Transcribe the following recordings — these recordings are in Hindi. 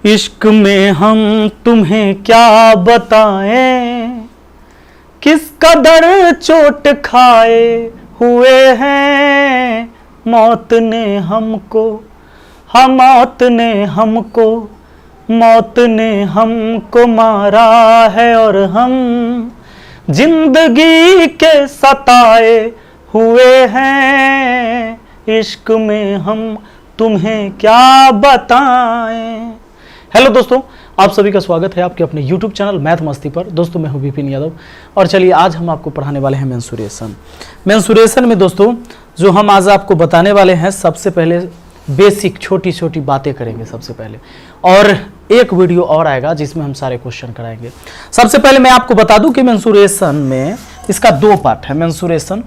इश्क में हम तुम्हें क्या बताएं, किस कदर चोट खाए हुए हैं। मौत ने हमको, मौत ने हमको, मौत ने हमको मारा है और हम जिंदगी के सताए हुए हैं। इश्क में हम तुम्हें क्या बताएं। हेलो दोस्तों, आप सभी का स्वागत है आपके अपने YouTube चैनल मैथ मस्ती पर। दोस्तों मैं हूं विपिन यादव और चलिए आज हम आपको पढ़ाने वाले हैं मेंसुरेशन में दोस्तों जो हम आज आपको बताने वाले हैं, सबसे पहले बेसिक छोटी छोटी बातें करेंगे सबसे पहले, और एक वीडियो और आएगा जिसमें हम सारे क्वेश्चन कराएंगे। सबसे पहले मैं आपको बता दूं कि मेंसुरेशन में इसका दो पार्ट है, मेंसुरेशन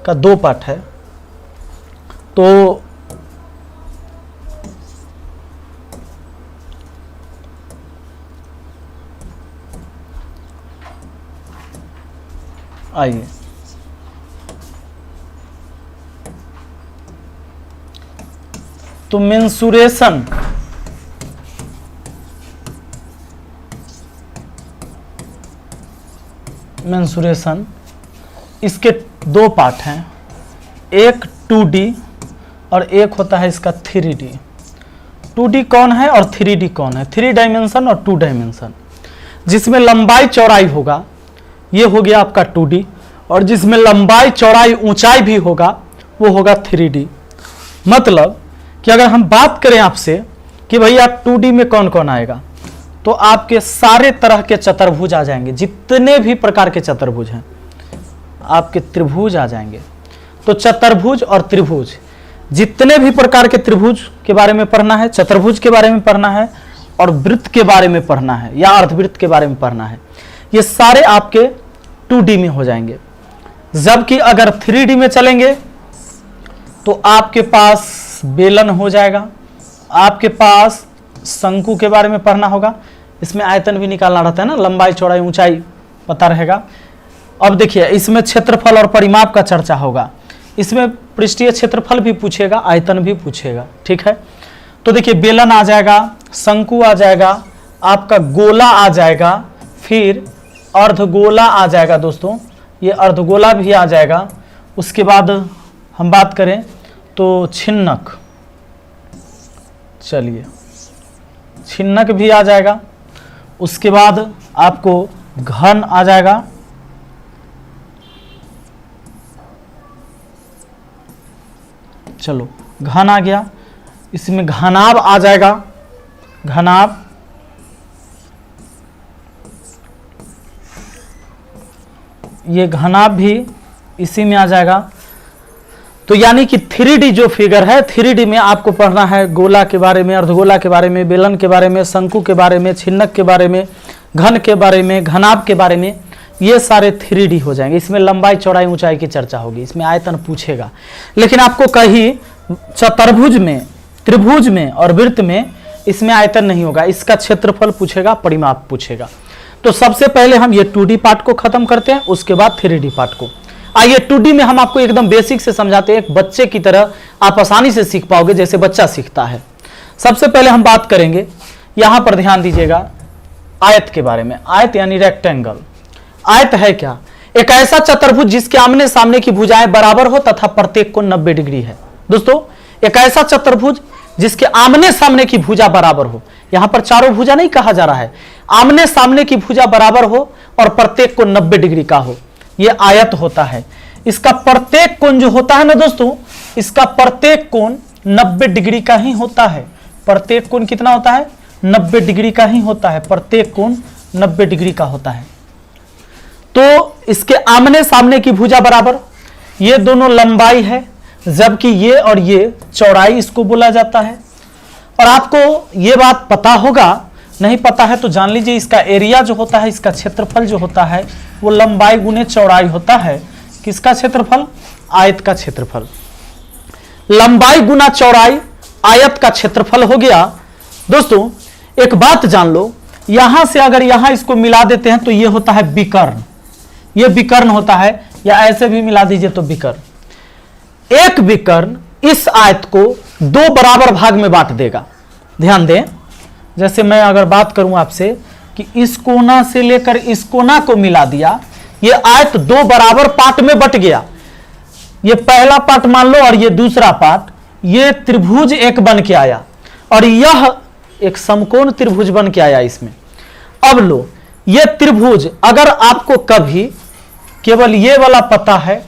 का दो पार्ट है। तो आइए तो मेंसुरेशन इसके दो पार्ट हैं, एक 2D और एक होता है इसका 3D। 2D कौन है और 3D कौन है? 3 डायमेंशन और 2 डायमेंशन। जिसमें लंबाई चौड़ाई होगा ये हो गया आपका 2D, और जिसमें लंबाई चौड़ाई ऊंचाई भी होगा वो होगा 3D। मतलब कि अगर हम बात करें आपसे कि भैया 2D में कौन कौन आएगा, तो आपके सारे तरह के चतुर्भुज आ जाएंगे, जितने भी प्रकार के चतुर्भुज हैं आपके त्रिभुज आ जाएंगे। तो चतुर्भुज और त्रिभुज, जितने भी प्रकार के त्रिभुज के बारे में पढ़ना है, चतुर्भुज के बारे में पढ़ना है और वृत्त के बारे में पढ़ना है या अर्धवृत्त के बारे में पढ़ना है, ये सारे आपके 2D में हो जाएंगे। जबकि अगर 3D में चलेंगे तो आपके पास बेलन हो जाएगा, आपके पास शंकु के बारे में पढ़ना होगा, इसमें आयतन भी निकालना रहता है ना, लंबाई चौड़ाई ऊंचाई पता रहेगा। अब देखिए इसमें क्षेत्रफल और परिमाप का चर्चा होगा, इसमें पृष्ठीय क्षेत्रफल भी पूछेगा, आयतन भी पूछेगा, ठीक है। तो देखिए बेलन आ जाएगा, शंकु आ जाएगा, आपका गोला आ जाएगा, फिर अर्धगोला आ जाएगा दोस्तों, ये अर्धगोला भी आ जाएगा। उसके बाद हम बात करें तो छिन्नक, चलिए छिन्नक भी आ जाएगा। उसके बाद आपको घन आ जाएगा, चलो घन आ गया। इसमें घनाभ आ जाएगा, घनाभ। ये घनाभ भी इसी में आ जाएगा। तो यानी कि 3D जो फिगर है, 3D में आपको पढ़ना है गोला के बारे में, अर्धगोला के बारे में, बेलन के बारे में, शंकु के बारे में, छिन्नक के बारे में, घन के बारे में, घनाभ के बारे में, ये सारे 3D हो जाएंगे। इसमें लंबाई चौड़ाई ऊंचाई की चर्चा होगी, इसमें आयतन पूछेगा। लेकिन आपको कहीं चतुर्भुज में, त्रिभुज में और वृत्त में इसमें आयतन नहीं होगा, इसका क्षेत्रफल पूछेगा, परिमाप पूछेगा। तो सबसे पहले हम ये 2D पार्ट को खत्म करते हैं, उसके बाद 3D पार्ट को। आइए 2D में हम आपको एकदम बेसिक से समझाते हैं, एक बच्चे की तरह आप आसानी से सीख पाओगे जैसे बच्चा सीखता है। सबसे पहले हम बात करेंगे, यहां पर ध्यान दीजिएगा, आयत के बारे में। आयत यानी रेक्टेंगल। आयत है क्या? एक ऐसा चतुर्भुज जिसके आमने सामने की भुजाएं बराबर हो तथा प्रत्येक कोण 90 डिग्री है। दोस्तों एक ऐसा चतुर्भुज जिसके आमने सामने की भुजा बराबर हो, यहां पर चारों भुजा नहीं कहा जा रहा है, आमने सामने की भुजा बराबर हो और प्रत्येक कोण 90 डिग्री का हो, यह आयत होता है। इसका प्रत्येक कोण जो होता है ना दोस्तों, इसका प्रत्येक कोण 90 डिग्री का ही होता है। प्रत्येक कोण कितना होता है? 90 डिग्री का ही होता है, प्रत्येक कोण 90 डिग्री का होता है। तो इसके आमने सामने की भुजा बराबर, ये दोनों लंबाई है, जबकि ये और ये चौड़ाई इसको बोला जाता है। और आपको ये बात पता होगा, नहीं पता है तो जान लीजिए, इसका एरिया जो होता है, इसका क्षेत्रफल जो होता है वो लंबाई गुने चौड़ाई होता है। किसका क्षेत्रफल? आयत का क्षेत्रफल। लंबाई गुना चौड़ाई आयत का क्षेत्रफल हो गया। दोस्तों एक बात जान लो, यहां से अगर यहां इसको मिला देते हैं तो ये होता है विकर्ण, ये विकर्ण होता है, या ऐसे भी मिला दीजिए तो विकर्ण। एक विकर्ण इस आयत को दो बराबर भाग में बांट देगा। ध्यान दें, जैसे मैं अगर बात करूं आपसे कि इस कोना से लेकर इस कोना को मिला दिया, ये आयत दो बराबर पार्ट में बट गया, ये पहला पार्ट मान लो और ये दूसरा पार्ट, ये त्रिभुज एक बन के आया और यह एक समकोण त्रिभुज बन के आया इसमें। अब लो, ये त्रिभुज अगर आपको कभी केवल ये वाला पता है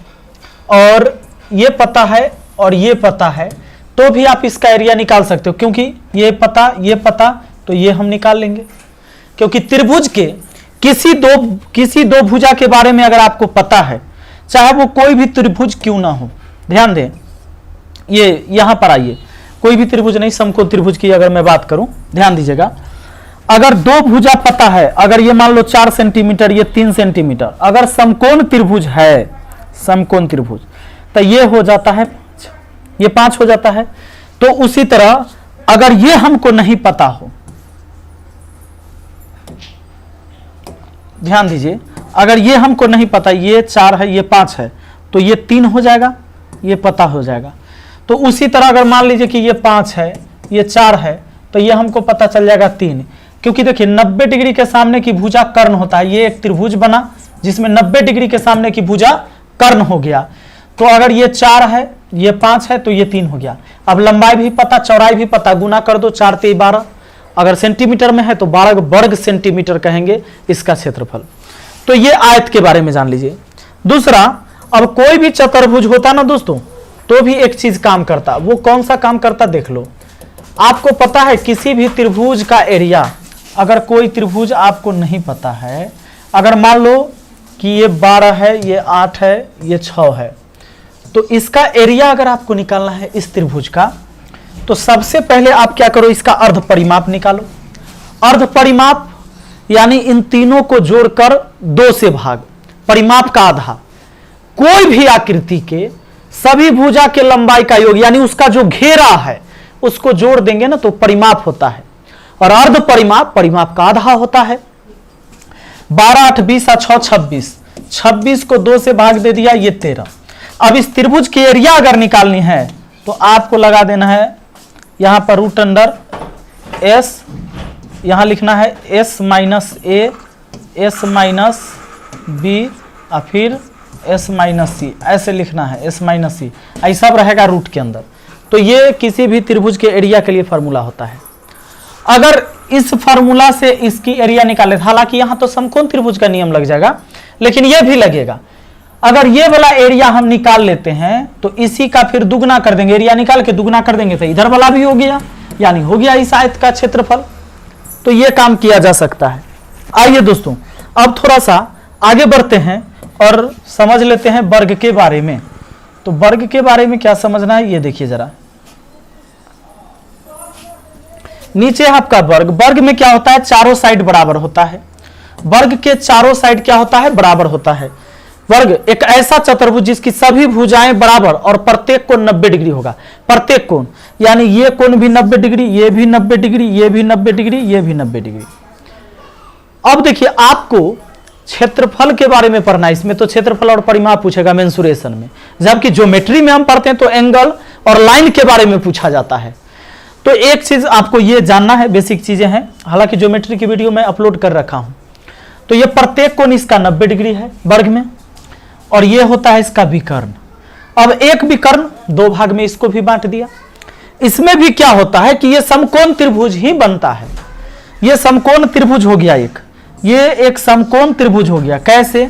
और ये पता है और ये पता है तो भी आप इसका एरिया निकाल सकते हो, क्योंकि ये पता तो ये हम निकाल लेंगे, क्योंकि त्रिभुज के किसी दो भुजा के बारे में अगर आपको पता है, चाहे वो कोई भी त्रिभुज क्यों ना हो, ध्यान दें, ये यहां पर आइए, कोई भी त्रिभुज नहीं, समकोण त्रिभुज की अगर मैं बात करूं, ध्यान दीजिएगा, अगर दो भुजा पता है, अगर ये मान लो 4 सेंटीमीटर, ये 3 सेंटीमीटर, अगर समकोण त्रिभुज है, समकोण त्रिभुज, तो ये हो जाता है 5, ये 5 हो जाता है। तो उसी तरह अगर ये हमको नहीं पता हो, ध्यान दीजिए, अगर ये हमको नहीं पता, ये 4 है, ये 5 है, तो ये 3 हो जाएगा, ये पता हो जाएगा। तो उसी तरह अगर मान लीजिए कि ये 5 है, ये 4 है, तो ये हमको पता चल जाएगा 3, क्योंकि देखिए 90 डिग्री के सामने की भुजा कर्ण होता है, ये एक त्रिभुज बना जिसमें 90 डिग्री के सामने की भुजा कर्ण हो गया। तो अगर ये 4 है, ये 5 है, तो ये 3 हो गया। अब लंबाई भी पता, चौड़ाई भी पता, गुना कर दो, 4 × 12, अगर सेंटीमीटर में है तो 12 वर्ग सेंटीमीटर कहेंगे इसका क्षेत्रफल। तो ये आयत के बारे में जान लीजिए। दूसरा, अब कोई भी चतुर्भुज होता ना दोस्तों, तो भी एक चीज काम करता, वो कौन सा काम करता देख लो। आपको पता है किसी भी त्रिभुज का एरिया, अगर कोई त्रिभुज आपको नहीं पता है, अगर मान लो कि ये 12 है, ये 8 है, ये 6 है, तो इसका एरिया अगर आपको निकालना है इस त्रिभुज का, तो सबसे पहले आप क्या करो, इसका अर्ध परिमाप निकालो। अर्ध परिमाप यानी इन तीनों को जोड़कर 2 से भाग, परिमाप का आधा। कोई भी आकृति के सभी भुजा के लंबाई का योग, यानी उसका जो घेरा है उसको जोड़ देंगे ना तो परिमाप होता है। और अर्ध परिमाप परिमाप का आधा होता है। 12 8 20 6 26, 26 को 2 से भाग दे दिया, ये 13। अब इस त्रिभुज की एरिया अगर निकालनी है तो आपको लगा देना है यहां पर √S, यहां लिखना है S - A, S - B और फिर S - C, ऐसे लिखना है S - C, ऐसा रहेगा रूट के अंदर। तो ये किसी भी त्रिभुज के एरिया के लिए फॉर्मूला होता है। अगर इस फार्मूला से इसकी एरिया निकाले, हालांकि यहां तो समकोण त्रिभुज का नियम लग जाएगा, लेकिन यह भी लगेगा। अगर ये वाला एरिया हम निकाल लेते हैं तो इसी का फिर दुगना कर देंगे, एरिया निकाल के दुगना कर देंगे तो इधर वाला भी हो गया, यानी हो गया इस आयत का क्षेत्रफल। तो ये काम किया जा सकता है। आइए दोस्तों, अब थोड़ा सा आगे बढ़ते हैं और समझ लेते हैं वर्ग के बारे में। तो वर्ग के बारे में क्या समझना है, ये देखिए जरा। नीचे आपका वर्ग, वर्ग में क्या होता है, चारों साइड बराबर होता है। वर्ग के चारों साइड क्या होता है, बराबर होता है। वर्ग एक ऐसा चतुर्भुज जिसकी सभी भुजाएं बराबर और प्रत्येक कोण 90 डिग्री होगा। प्रत्येक कोण यानी ये कोण भी 90 डिग्री, ये भी 90 डिग्री, ये भी 90 डिग्री, ये भी 90 डिग्री। अब देखिए, आपको क्षेत्रफल के बारे में पढ़ना है। इसमें तो क्षेत्रफल और परिमाप पूछेगा मेंसुरेशन में, जबकि ज्योमेट्री में हम पढ़ते हैं तो एंगल और लाइन के बारे में पूछा जाता है। तो एक चीज आपको ये जानना है, बेसिक चीजें हैं, हालांकि ज्योमेट्री की वीडियो मैं अपलोड कर रखा हूं। तो ये प्रत्येक कोण इसका 90 डिग्री है वर्ग में, और ये होता है इसका विकर्ण। अब एक विकर्ण 2 भाग में इसको भी बांट दिया। इसमें भी क्या होता है कि ये समकोण त्रिभुज ही बनता है। ये समकोण त्रिभुज हो गया, ये एक समकोण त्रिभुज हो गया। कैसे?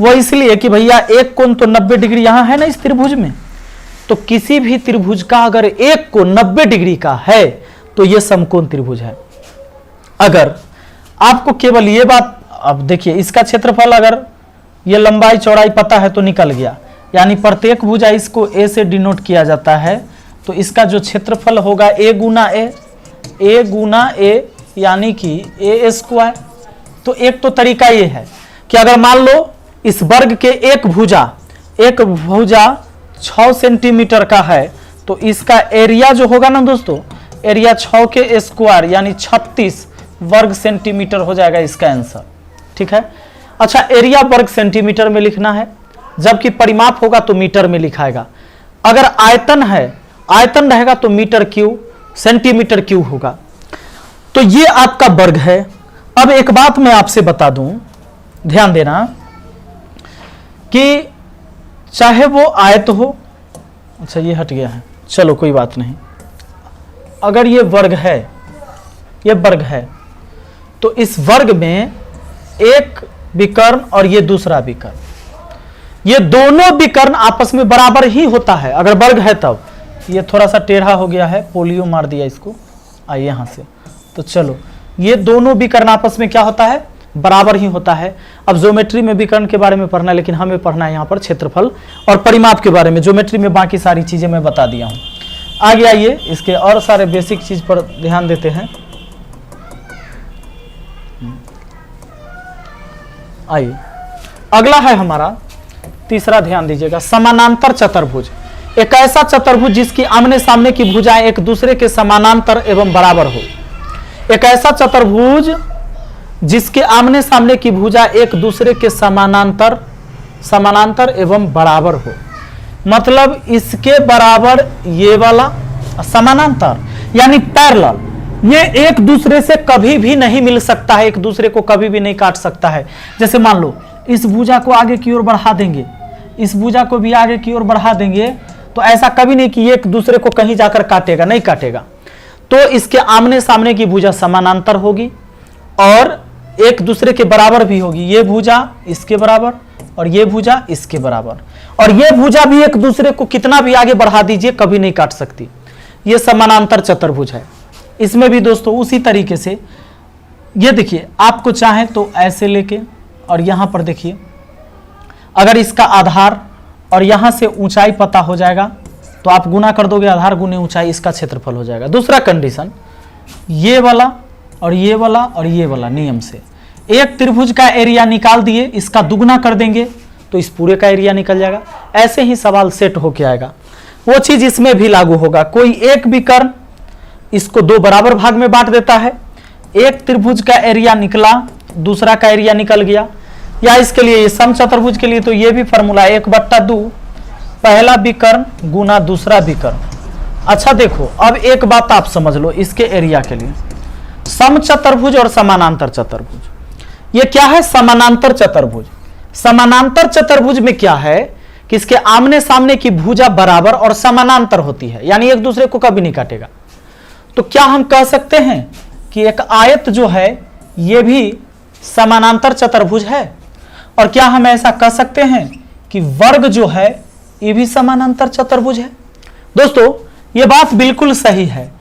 वो इसलिए कि भैया एक कोण तो 90 डिग्री यहां है ना इस त्रिभुज में, तो किसी भी त्रिभुज का अगर एक कोण 90 डिग्री का है तो ये समकोण त्रिभुज है। अगर आपको केवल ये बात, अब देखिए इसका क्षेत्रफल अगर ये लंबाई चौड़ाई पता है तो निकल गया, यानी प्रत्येक भुजा इसको A से डिनोट किया जाता है। तो इसका जो क्षेत्रफल होगा A गुना A यानी कि A²। तो एक तो तरीका ये है कि अगर मान लो इस वर्ग के एक भुजा 6 सेंटीमीटर का है, तो इसका एरिया जो होगा ना दोस्तों, एरिया 6 के स्क्वायर यानी 36 वर्ग सेंटीमीटर हो जाएगा इसका आंसर। ठीक है। अच्छा, एरिया वर्ग सेंटीमीटर में लिखना है, जबकि परिमाप होगा तो मीटर में लिखाएगा। अगर आयतन है, आयतन रहेगा तो मीटर क्यूब, सेंटीमीटर क्यूब होगा। तो ये आपका वर्ग है। अब एक बात मैं आपसे बता दूं, ध्यान देना कि चाहे वो आयत हो, अच्छा ये हट गया है, चलो कोई बात नहीं। अगर ये वर्ग है, ये वर्ग है, तो इस वर्ग में एक विकर्ण और ये दूसरा विकर्ण, ये दोनों विकर्ण आपस में बराबर ही होता है अगर वर्ग है तब। ये थोड़ा सा टेढ़ा हो गया है, पोलियो मार दिया इसको, आइए यहां से। तो चलो, ये दोनों विकर्ण आपस में क्या होता है, बराबर ही होता है। अब ज्योमेट्री में विकर्ण के बारे में पढ़ना है, लेकिन हमें पढ़ना है यहाँ पर क्षेत्रफल और परिमाप के बारे में। ज्योमेट्री में बाकी सारी चीजें मैं बता दिया हूं। आगे आइए, इसके और सारे बेसिक चीज पर ध्यान देते हैं। आइए, अगला है हमारा तीसरा, ध्यान दीजिएगा, समानांतर चतुर्भुज। एक ऐसा चतुर्भुज जिसकी आमने सामने की भुजाएं एक दूसरे के समानांतर एवं बराबर हो। एक ऐसा चतुर्भुज जिसके आमने सामने की भुजा एक दूसरे के समानांतर एवं बराबर हो। मतलब इसके बराबर ये वाला समानांतर यानी पैरेलल, ये एक दूसरे से कभी भी नहीं मिल सकता है, एक दूसरे को कभी भी नहीं काट सकता है। जैसे मान लो इस भुजा को आगे की ओर बढ़ा देंगे, इस भुजा को भी आगे की ओर बढ़ा देंगे, तो ऐसा कभी नहीं कि ये एक दूसरे को कहीं जाकर काटेगा, नहीं काटेगा। तो इसके आमने सामने की भुजा समानांतर होगी और एक दूसरे के बराबर भी होगी। ये भुजा इसके बराबर और ये भुजा इसके बराबर, और ये भुजा भी एक दूसरे को कितना भी आगे बढ़ा दीजिए कभी नहीं काट सकती। ये समानांतर चतुर्भुज है। इसमें भी दोस्तों उसी तरीके से, ये देखिए, आपको चाहे तो ऐसे लेके और यहां पर देखिए, अगर इसका आधार और यहां से ऊंचाई पता हो जाएगा तो आप गुना कर दोगे, आधार गुने ऊंचाई, इसका क्षेत्रफल हो जाएगा। दूसरा कंडीशन, ये वाला और ये वाला और ये वाला नियम से एक त्रिभुज का एरिया निकाल दिए, इसका दुगना कर देंगे तो इस पूरे का एरिया निकल जाएगा। ऐसे ही सवाल सेट होके आएगा। वो चीज इसमें भी लागू होगा। कोई एक विकर्ण इसको दो बराबर भाग में बांट देता है, एक त्रिभुज का एरिया निकला, दूसरा का एरिया निकल गया। या इसके लिए, ये समचतुर्भुज के लिए तो ये भी फॉर्मूला 1/2 पहला विकर्ण गुना दूसरा विकर्ण। अच्छा देखो, अब एक बात आप समझ लो इसके एरिया के लिए, समचतुर्भुज और समानांतर चतुर्भुज, ये क्या है, समानांतर चतुर्भुज। समानांतर चतुर्भुज में क्या है कि इसके आमने सामने की भुजा बराबर और समानांतर होती है, यानी एक दूसरे को कभी नहीं काटेगा। तो क्या हम कह सकते हैं कि एक आयत जो है ये भी समानांतर चतुर्भुज है? और क्या हम ऐसा कह सकते हैं कि वर्ग जो है ये भी समानांतर चतुर्भुज है? दोस्तों ये बात बिल्कुल सही है,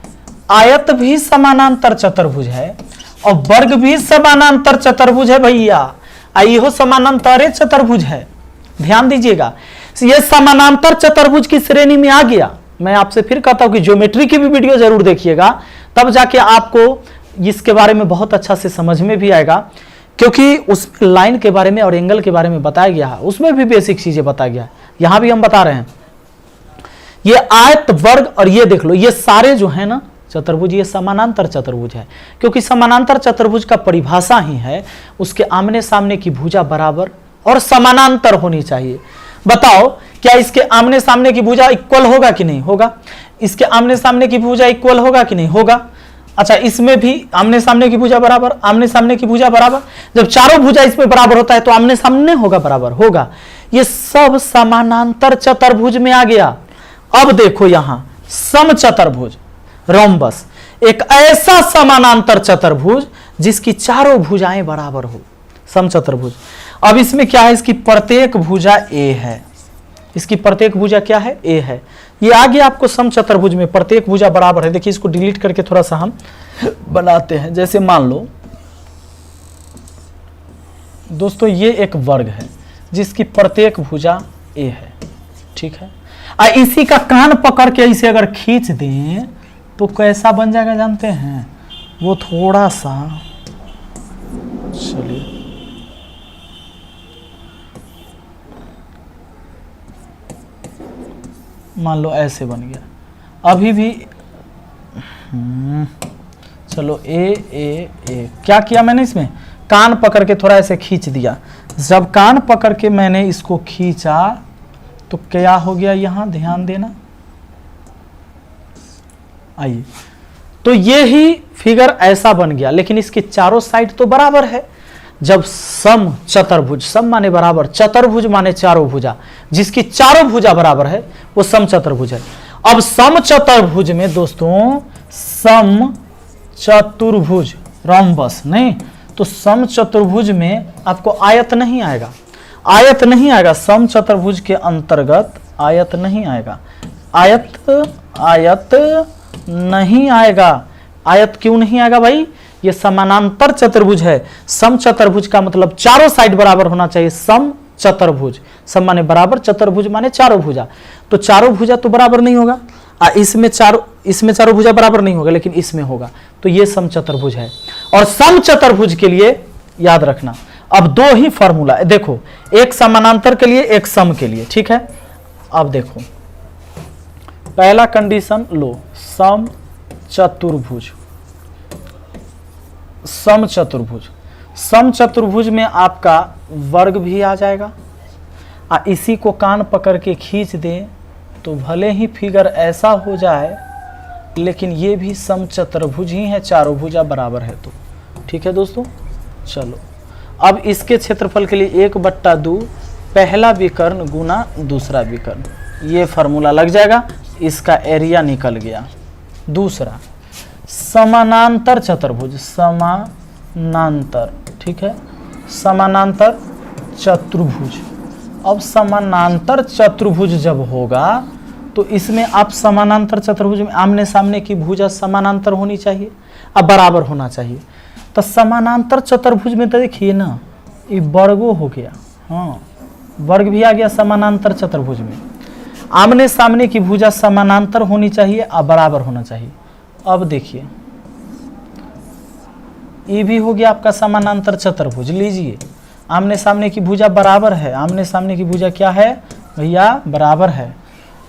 आयत भी समानांतर चतुर्भुज है और वर्ग भी समानांतर चतुर्भुज है भैया, यह समानांतर चतुर्भुज है। ध्यान दीजिएगा, यह समानांतर चतुर्भुज की श्रेणी में आ गया। मैं आपसे फिर कहता हूं कि ज्योमेट्री की भी वीडियो जरूर देखिएगा, तब जाके आपको इसके बारे में बहुत अच्छा से समझ में भी आएगा, क्योंकि उस लाइन के बारे में और एंगल के बारे में बताया गया है, उसमें भी बेसिक चीजें बताया गया है। यहां भी हम बता रहे हैं, ये आयत, वर्ग और ये देख लो, ये सारे जो है ना चतुर्भुज, ये समानांतर चतुर्भुज है। क्योंकि समानांतर चतुर्भुज का परिभाषा ही है उसके आमने सामने की भुजा बराबर और समानांतर होनी चाहिए। बताओ क्या इसके आमने सामने की भुजा इक्वल होगा कि नहीं होगा? इसके आमने सामने की भुजा इक्वल होगा कि नहीं होगा? अच्छा, इसमें भी आमने सामने की भुजा बराबर, आमने सामने की भुजा बराबर। जब चारों भुजा इसमें बराबर होता है तो आमने सामने होगा, बराबर होगा। ये सब समानांतर चतुर्भुज में आ गया। अब देखो यहां समचतुर्भुज, रोम्बस, एक ऐसा समानांतर चतुर्भुज जिसकी चारों भुजाएं बराबर हो, समचतुर्भुज। अब इसमें क्या है, इसकी प्रत्येक भुजा ए है, इसकी प्रत्येक भुजा क्या है, ए है। ये आगे आपको समचतुर्भुज में प्रत्येक भुजा बराबर है। देखिए इसको डिलीट करके थोड़ा सा हम बनाते हैं। जैसे मान लो दोस्तों ये एक वर्ग है जिसकी प्रत्येक भुजा ए है, ठीक है। इसी का कान पकड़ के इसे अगर खींच दें तो कैसा बन जाएगा जानते हैं? वो थोड़ा सा, चलिए मान लो ऐसे बन गया। अभी भी चलो ए ए ए, क्या किया मैंने, इसमें कान पकड़ के थोड़ा ऐसे खींच दिया। जब कान पकड़ के मैंने इसको खींचा तो क्या हो गया, यहां ध्यान देना। आइए, तो ये ही फिगर ऐसा बन गया, लेकिन इसकी चारों साइड तो बराबर है। जब सम चतुर्भुज, सम माने बराबर, चतुर्भुज माने चारों भुजा, जिसकी चारों भुजा बराबर है वो सम चतुर्भुज है। अब सम चतुर्भुज में दोस्तों, सम चतुर्भुज रोम्बस नहीं, तो सम चतुर्भुज में आपको आयत नहीं आएगा, आयत नहीं आएगा। सम चतुर्भुज के अंतर्गत आयत नहीं आएगा, आयत नहीं आएगा। आयत क्यों नहीं आएगा भाई? ये समानांतर चतुर्भुज है। सम चतुर्भुज का मतलब चारों साइड बराबर होना चाहिए। सम चतुर्भुज, सम माने बराबर, चतुर्भुज माने चारों भुजा, तो चारों भुजा तो बराबर नहीं होगा। इसमें चारों भुजा बराबर नहीं होगा, लेकिन इसमें होगा, तो ये सम चतुर्भुज है। और सम चतुर्भुज के लिए याद रखना, अब दो ही फॉर्मूला देखो, एक समानांतर के लिए, एक सम के लिए, ठीक है। अब देखो पहला कंडीशन लो, सम चतुर्भुज, सम चतुर्भुज, सम चतुर्भुज में आपका वर्ग भी आ जाएगा। इसी को कान पकड़ के खींच दे तो भले ही फिगर ऐसा हो जाए, लेकिन ये भी सम चतुर्भुज ही है, चारों भुजा बराबर है। तो ठीक है दोस्तों, चलो अब इसके क्षेत्रफल के लिए 1/2 पहला विकर्ण गुना दूसरा विकर्ण, ये फार्मूला लग जाएगा, इसका एरिया निकल गया। दूसरा समानांतर चतुर्भुज, समानांतर, ठीक है, समानांतर चतुर्भुज। अब समानांतर चतुर्भुज जब होगा तो इसमें आप समानांतर चतुर्भुज में आमने सामने की भुजा समानांतर होनी चाहिए, अब बराबर होना चाहिए। तो समानांतर चतुर्भुज में तो देखिए ना, ये वर्गो हो गया, हाँ वर्ग भी आ गया समानांतर चतुर्भुज में। आमने सामने की भुजा समानांतर होनी चाहिए और बराबर होना चाहिए। अब देखिए ये भी हो गया आपका समानांतर चतुर्भुज। लीजिए आमने सामने की भुजा बराबर है, आमने सामने की भुजा क्या है भैया, बराबर है।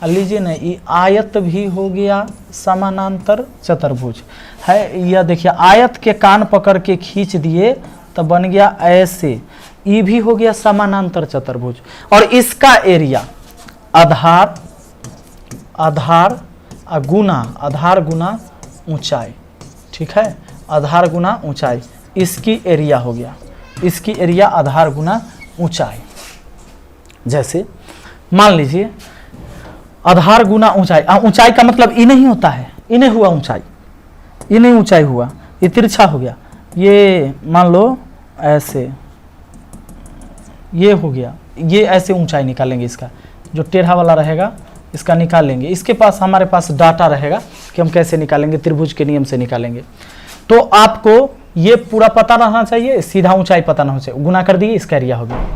लीजिए ना, ये आयत भी हो गया समानांतर चतुर्भुज है। यह देखिए आयत के कान पकड़ के खींच दिए तो बन गया ऐसे, ये भी हो गया समानांतर चतुर्भुज। और इसका एरिया आधार, आधार गुना ऊंचाई, ठीक है, आधार गुना ऊंचाई, इसकी एरिया हो गया, इसकी एरिया आधार गुना ऊंचाई। जैसे मान लीजिए आधार गुना ऊंचाई, ऊंचाई का मतलब ये नहीं होता है, ये नहीं हुआ ऊंचाई, ये नहीं ऊंचाई हुआ, ये तिरछा हो गया। ये मान लो ऐसे, ये हो गया, ये ऐसे ऊंचाई निकालेंगे, इसका जो टेढ़ा वाला रहेगा इसका निकाल लेंगे। इसके पास हमारे पास डाटा रहेगा कि हम कैसे निकालेंगे, त्रिभुज के नियम से निकालेंगे। तो आपको ये पूरा पता रहना चाहिए, सीधा ऊंचाई पता ना हो चाहिए। गुना कर दिए, इसका एरिया हो गया,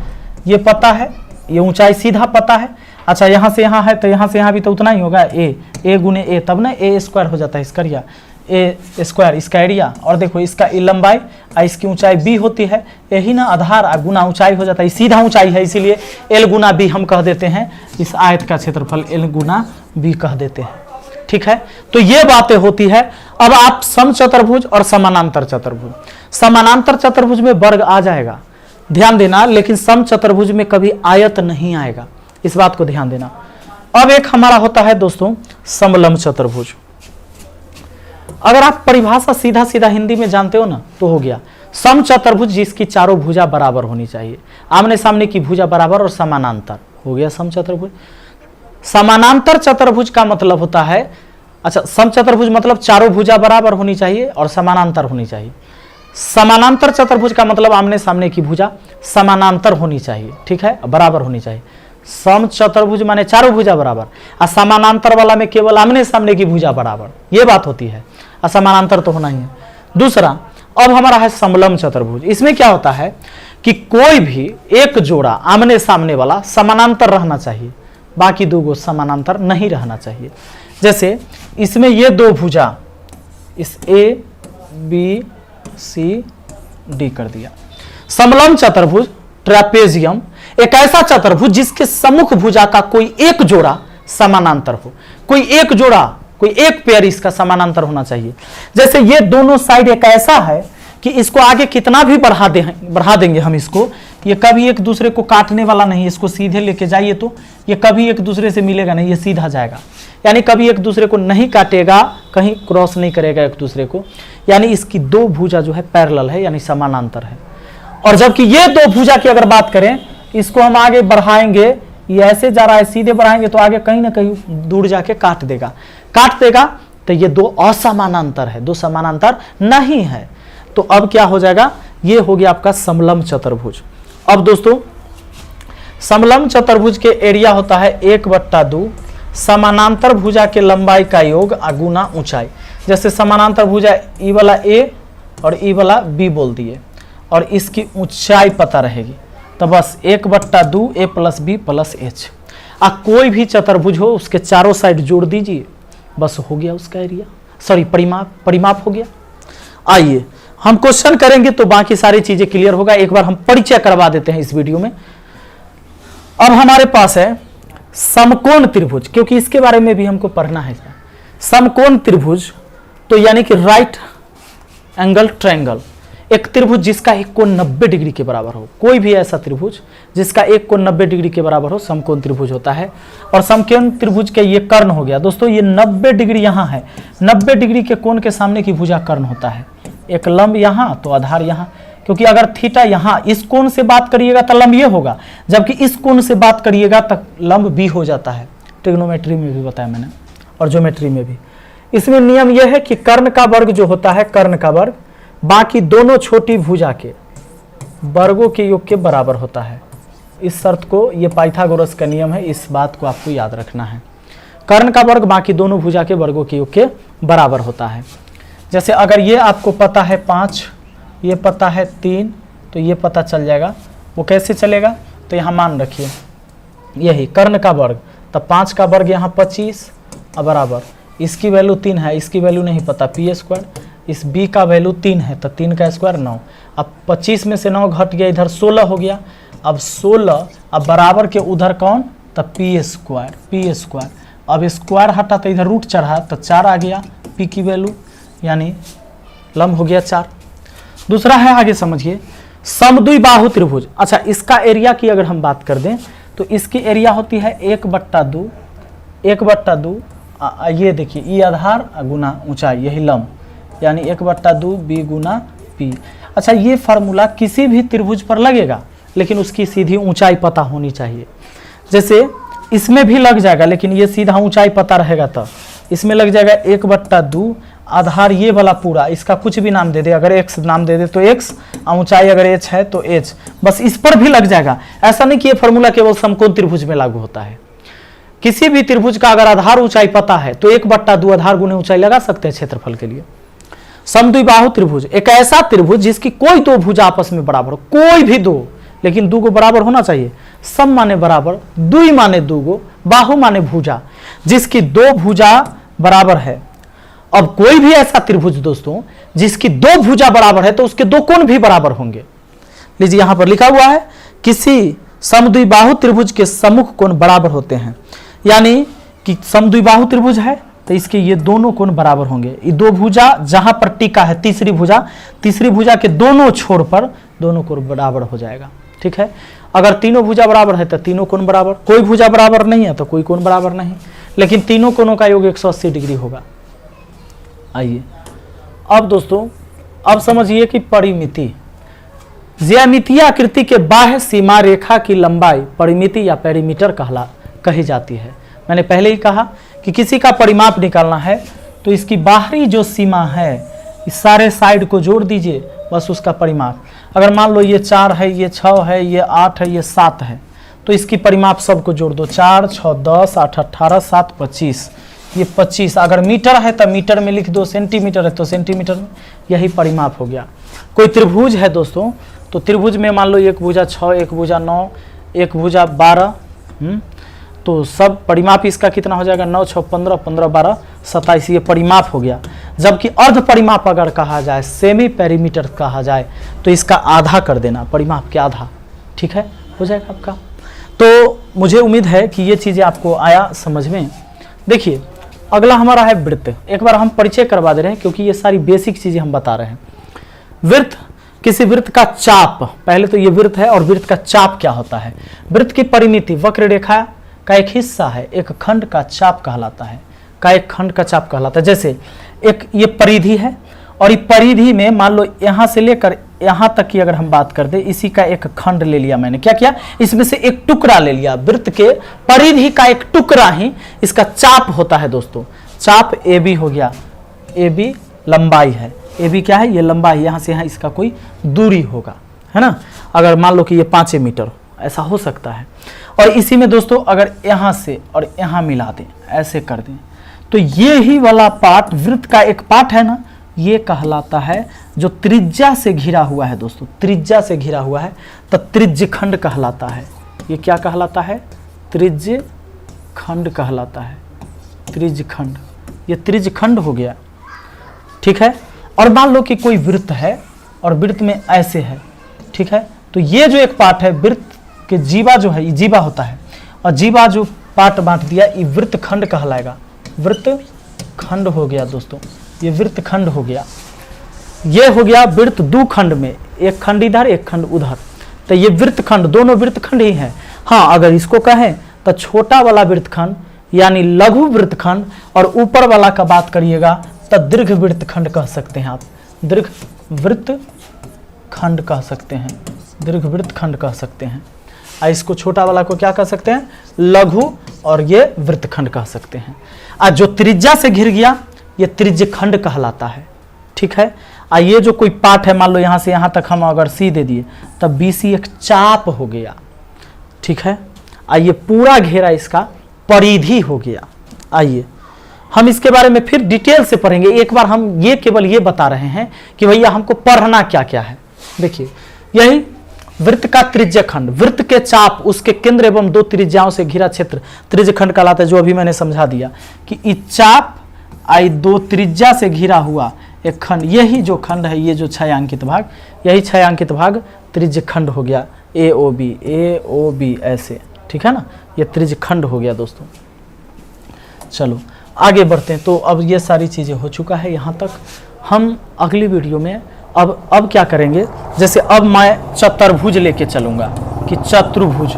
ये पता है, ये ऊंचाई सीधा पता है। अच्छा यहाँ से यहाँ है तो यहाँ से यहाँ भी तो उतना ही होगा, ए गुने ए, तब ना ए स्क्वायर हो जाता है इसका एरिया, ए स्क्वायर इसका एरिया। और देखो इसका लंबाई और इसकी ऊंचाई बी होती है, यही ना आधार गुना ऊंचाई हो जाता है, सीधा ऊंचाई है, इसीलिए एल गुना बी हम कह देते हैं, इस आयत का क्षेत्रफल एल गुना बी कह देते हैं, ठीक है। तो ये बातें होती है। अब आप सम चतुर्भुज और समानांतर चतुर्भुज, समानांतर चतुर्भुज में वर्ग आ जाएगा, ध्यान देना, लेकिन सम चतुर्भुज में कभी आयत नहीं आएगा, इस बात को ध्यान देना। अब एक हमारा होता है दोस्तों समलंब चतुर्भुज। अगर आप परिभाषा सीधा सीधा हिंदी में जानते हो ना तो हो गया सम चतुर्भुज जिसकी चारों भुजा बराबर होनी चाहिए, आमने सामने की भुजा बराबर और समानांतर, हो गया सम चतुर्भुज। समानांतर चतुर्भुज का मतलब होता है, अच्छा सम चतुर्भुज मतलब चारों भुजा बराबर होनी चाहिए और समानांतर होनी चाहिए। समानांतर चतुर्भुज का मतलब आमने सामने की भुजा समानांतर होनी चाहिए, ठीक है, बराबर होनी चाहिए। सम चतुर्भुज माने चारों भुजा बराबर, और समानांतर वाला में केवल आमने सामने की भुजा बराबर, ये बात होती है, और समानांतर तो होना ही है। दूसरा अब हमारा है समलंब चतुर्भुज। इसमें क्या होता है कि कोई भी एक जोड़ा आमने सामने वाला समानांतर रहना चाहिए, बाकी दो गो समानांतर नहीं रहना चाहिए। जैसे इसमें ये दो भुजा, इस ए बी सी डी कर दिया। समलंब चतुर्भुज ट्रेपेजियम एक ऐसा चतुर्भुज जिसके सम्मुख भुजा का कोई एक जोड़ा समानांतर हो, कोई एक जोड़ा, कोई एक पेयर इसका समानांतर होना चाहिए। जैसे ये दोनों साइड एक ऐसा है कि इसको आगे कितना भी बढ़ा देंगे हम इसको, ये कभी एक दूसरे को काटने वाला नहीं। इसको सीधे लेके जाइए तो ये कभी एक दूसरे से मिलेगा नहीं, ये सीधा जाएगा, यानी कभी एक दूसरे को नहीं काटेगा, कहीं क्रॉस नहीं करेगा एक दूसरे को। यानी इसकी दो भुजा जो है पैरेलल है, यानी समानांतर है। और जबकि ये दो भुजा की अगर बात करें, इसको हम आगे बढ़ाएंगे, ये ऐसे जा रहा है, सीधे बढ़ाएंगे तो आगे कहीं ना कहीं दूर जाके काट देगा, तो ये दो असमानांतर है, दो समानांतर नहीं है। तो अब क्या हो जाएगा, ये हो गया आपका समलंब चतुर्भुज। अब दोस्तों समलंब चतुर्भुज के एरिया होता है 1/2 समानांतर भुजा के लंबाई का योग गुना ऊंचाई। जैसे समानांतर भुजा ई वाला ए और ई वाला बी बोल दिए, और इसकी ऊंचाई पता रहेगी, तो बस 1/2 a + b + h। कोई भी चतुर्भुज हो उसके चारों साइड जोड़ दीजिए, बस हो गया उसका एरिया, सॉरी परिमाप हो गया। आइए हम क्वेश्चन करेंगे तो बाकी सारी चीजें क्लियर होगा। एक बार हम परिचय करवा देते हैं इस वीडियो में। अब हमारे पास है समकोण त्रिभुज, क्योंकि इसके बारे में भी हमको पढ़ना है। समकोण त्रिभुज तो यानी कि राइट एंगल ट्रायंगल, एक त्रिभुज जिसका एक कोण 90 डिग्री के बराबर हो। कोई भी ऐसा त्रिभुज जिसका एक कोण 90 डिग्री के बराबर हो समकोण त्रिभुज होता है। और समकोण त्रिभुज के ये कर्ण हो गया दोस्तों, ये 90 डिग्री यहाँ है, 90 डिग्री के कोण के सामने की भुजा कर्ण होता है। एक लंब यहाँ तो आधार यहाँ, क्योंकि अगर थीटा यहाँ इस कोण से बात करिएगा तो लंब ये होगा, जबकि इस कोण से बात करिएगा तो लंब बी हो जाता है। ट्रिग्नोमेट्री में भी बताया मैंने और ज्योमेट्री में भी। इसमें नियम यह है कि कर्ण का वर्ग जो होता है, कर्ण का वर्ग बाकी दोनों छोटी भुजा के वर्गों के योग के बराबर होता है। इस शर्त को, ये पाइथागोरस का नियम है, इस बात को आपको याद रखना है। कर्ण का वर्ग बाकी दोनों भुजा के वर्गों के योग के बराबर होता है। जैसे अगर ये आपको पता है 5, ये पता है 3, तो ये पता चल जाएगा। वो कैसे चलेगा, तो यहाँ मान रखिए यही कर्ण का वर्ग, तब 5 का वर्ग यहाँ 25 बराबर, इसकी वैल्यू 3 है, इसकी वैल्यू नहीं पता p², इस b का वैल्यू 3 है तो 3 का स्क्वायर 9। अब 25 में से 9 घट गया, इधर 16 हो गया। अब 16 अब बराबर के उधर कौन, तब p²। अब स्क्वायर हटा तो इधर रूट चढ़ा तो 4 आ गया p की वैल्यू, यानी लंब हो गया 4। दूसरा है, आगे समझिए, समद्विबाहु त्रिभुज। अच्छा, इसका एरिया की अगर हम बात कर दें तो इसकी एरिया होती है 1/2 ये देखिए, ई आधार गुना ऊंचाई, यही लंब, यानी 1/2 b गुना p। अच्छा, ये फार्मूला किसी भी त्रिभुज पर लगेगा, लेकिन उसकी सीधी ऊंचाई पता होनी चाहिए। जैसे इसमें भी लग जाएगा, लेकिन ये सीधा ऊंचाई पता रहेगा तब। इसमें लग जाएगा 1/2 आधार ये वाला पूरा, इसका कुछ भी नाम दे दे, अगर x नाम दे दे तो x, ऊंचाई अगर h है तो h, बस इस पर भी लग जाएगा। ऐसा नहीं कि ये फार्मूला केवल समकोण त्रिभुज में लागू होता है। किसी भी त्रिभुज का अगर आधार ऊंचाई पता है तो 1/2 आधार गुने ऊंचाई लगा सकते हैं क्षेत्रफल के लिए। समद्विबाहु त्रिभुज एक ऐसा त्रिभुज जिसकी कोई दो भुजा आपस में बराबर हो, कोई भी दो, लेकिन दो को बराबर होना चाहिए। सम माने बराबर, दुई माने दूगो, बाहु माने भुजा, जिसकी दो भुजा बराबर है। अब कोई भी ऐसा त्रिभुज दोस्तों जिसकी दो भुजा बराबर है तो उसके दो कोण भी बराबर होंगे। लीजिए यहां पर लिखा हुआ है, किसी समद्विबाहु त्रिभुज के सम्मुख कोण बराबर होते हैं, यानी कि समद्विबाहु त्रिभुज है तो इसके ये दोनों कोण बराबर होंगे। ये दो भुजा जहां पर टीका है तीसरी भुजा के दोनों छोर पर दोनों कोण बराबर हो जाएगा। ठीक है, अगर तीनों भुजा बराबर है तो तीनों कोण बराबर, कोई भुजा बराबर नहीं है तो कोई कोण बराबर नहीं, लेकिन तीनों कोणों का योग 180 डिग्री होगा। आइए अब दोस्तों, अब समझिए कि परिमिति, ज्यामितीय आकृति के बाह्य सीमा रेखा की लंबाई परिमिति या पेरीमीटर कही जाती है। मैंने पहले ही कहा कि किसी का परिमाप निकालना है तो इसकी बाहरी जो सीमा है इस सारे साइड को जोड़ दीजिए, बस उसका परिमाप। अगर मान लो ये 4 है, ये 6 है, ये 8 है, ये 7 है, तो इसकी परिमाप सबको जोड़ दो। 4, 6, 10, 8, 18, 7, 25, ये 25। अगर मीटर है तो मीटर में लिख दो, सेंटीमीटर है तो सेंटीमीटर में, यही परिमाप हो गया। कोई त्रिभुज है दोस्तों, तो त्रिभुज में मान लो एक भुजा 6, एक भुजा 9, एक भुजा 12, तो सब परिमाप इसका कितना हो जाएगा, 9, 6, 15, 15, 12, 27, ये परिमाप हो गया। जबकि अर्ध परिमाप अगर कहा जाए, सेमी पेरीमीटर कहा जाए, तो इसका आधा कर देना, परिमाप के आधा। ठीक है, हो जाएगा आपका। तो मुझे उम्मीद है कि ये चीज़ें आपको आया समझ में। देखिए अगला हमारा है वृत्त। एक बार हम परिचय करवा दे रहे हैं क्योंकि ये सारी बेसिक चीज़ें हम बता रहे हैं। वृत्त, किसी वृत्त का चाप, पहले तो ये वृत्त है और वृत्त का चाप क्या होता है। वृत्त की परिमिति वक्र रेखा का एक हिस्सा है, एक खंड का चाप कहलाता है, का एक खंड का चाप कहलाता है। जैसे एक ये परिधि है और ये परिधि में मान लो यहां से लेकर यहां तक की अगर हम बात कर दे, इसी का एक खंड ले लिया मैंने, क्या किया, इसमें से एक टुकड़ा ले लिया, वृत्त के परिधि का एक टुकड़ा ही इसका चाप होता है दोस्तों। चाप ए बी हो गया, ए बी लंबाई है, ए बी क्या है, ये लंबाई, यहां से यहां इसका कोई दूरी होगा, है ना। अगर मान लो कि ये 5 मीटर ऐसा हो सकता है। और इसी में दोस्तों अगर यहां से और यहां मिला दें, ऐसे कर दें, तो ये ही वाला पार्ट वृत्त का एक पार्ट है ना, ये कहलाता है जो त्रिज्या से घिरा हुआ है दोस्तों, त्रिज्या से घिरा हुआ है तो त्रिज्य खंड कहलाता है। ये क्या कहलाता है, त्रिज्य खंड कहलाता है, त्रिज्य खंड, ये त्रिज्य खंड हो गया, ठीक है। और मान लो कि कोई वृत्त है और वृत्त में ऐसे है, ठीक है, तो ये जो एक पार्ट है वृत्त के जीवा जो है, ये जीवा होता है, और जीवा जो पार्ट बांट दिया ये वृत्त खंड कहलाएगा, वृत्त खंड हो गया दोस्तों, ये वृत्त खंड हो गया। ये हो गया वृत्त दो खंड में, एक खंड इधर एक खंड उधर, तो ये वृत्त खंड, दोनों वृत्त खंड ही है। हाँ, अगर इसको कहें तो छोटा वाला वृत्त खंड यानी लघु वृत्त खंड, और ऊपर वाला का बात करिएगा तो दीर्घ वृत्त खंड कह सकते हैं आप, दीर्घ वृत्त खंड कह सकते हैं, दीर्घ वृत्त खंड कह सकते हैं। इसको छोटा वाला को क्या कह सकते हैं, लघु, और ये वृत्त खंड कह सकते हैं। आज जो त्रिज्या से घिर गया ये त्रिज्य खंड कहलाता है, ठीक है। ये जो कोई पार्ट है, मान लो यहां से यहां तक हम अगर सी दे दिए तब बीसी एक चाप हो गया, ठीक है। आइए पूरा घेरा इसका परिधि हो गया। आइए हम इसके बारे में फिर डिटेल से पढ़ेंगे, एक बार हम ये केवल ये बता रहे हैं कि भैया हमको पढ़ना क्या क्या है। देखिए यही वृत्त का त्रिज्य खंड, वृत्त के चाप, उसके केंद्र एवं दो त्रिज्याओं से घिरा क्षेत्र त्रिज्य खंड कहलाता है, जो अभी मैंने समझा दिया कि इस चाप आई दो त्रिज्या से घिरा हुआ एक खंड, यही जो खंड है, ये जो छायांकित भाग, यही छायांकित भाग त्रिज्य खंड हो गया, ए ओ बी ऐसे, ठीक है ना, ये त्रिज्य खंड हो गया दोस्तों। चलो आगे बढ़ते हैं। तो अब ये सारी चीजें हो चुका है यहाँ तक। हम अगली वीडियो में अब क्या करेंगे, जैसे अब मैं चतुर्भुज लेके चलूंगा कि चतुर्भुज,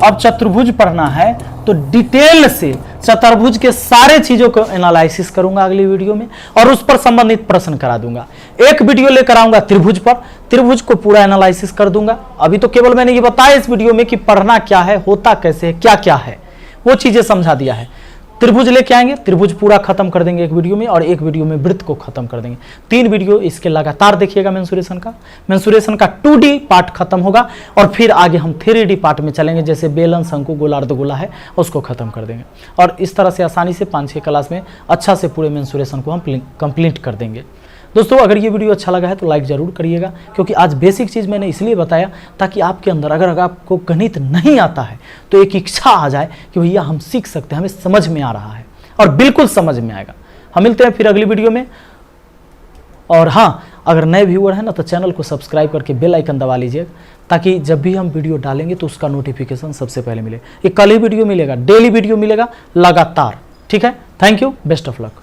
अब चतुर्भुज पढ़ना है तो डिटेल से चतुर्भुज के सारे चीजों को एनालिसिस करूंगा अगली वीडियो में, और उस पर संबंधित प्रश्न करा दूंगा। एक वीडियो लेकर आऊंगा त्रिभुज पर, त्रिभुज को पूरा एनालिसिस कर दूंगा। अभी तो केवल मैंने ये बताया इस वीडियो में कि पढ़ना क्या है, होता कैसे है, क्या क्या है, वो चीजें समझा दिया है। त्रिभुज लेके आएंगे, त्रिभुज पूरा खत्म कर देंगे एक वीडियो में, और एक वीडियो में वृत्त को खत्म कर देंगे। 3 वीडियो इसके लगातार देखिएगा मेंसुरेशन का 2D पार्ट खत्म होगा, और फिर आगे हम 3D पार्ट में चलेंगे, जैसे बेलन, शंकु, गोला, अर्धगोला है, उसको खत्म कर देंगे। और इस तरह से आसानी से 5-6 क्लास में अच्छा से पूरे मेंसुरेशन को हम कंप्लीट कर देंगे। दोस्तों अगर ये वीडियो अच्छा लगा है तो लाइक जरूर करिएगा, क्योंकि आज बेसिक चीज़ मैंने इसलिए बताया ताकि आपके अंदर अगर आपको गणित नहीं आता है तो एक इच्छा आ जाए कि भैया हम सीख सकते हैं, हमें समझ में आ रहा है, और बिल्कुल समझ में आएगा। हम मिलते हैं फिर अगली वीडियो में। और हाँ, अगर नए व्यूअर हैं ना तो चैनल को सब्सक्राइब करके बेल आइकन दबा लीजिए, ताकि जब भी हम वीडियो डालेंगे तो उसका नोटिफिकेशन सबसे पहले मिले। ये कल ही वीडियो मिलेगा, डेली वीडियो मिलेगा लगातार, ठीक है। Thank you, best of luck.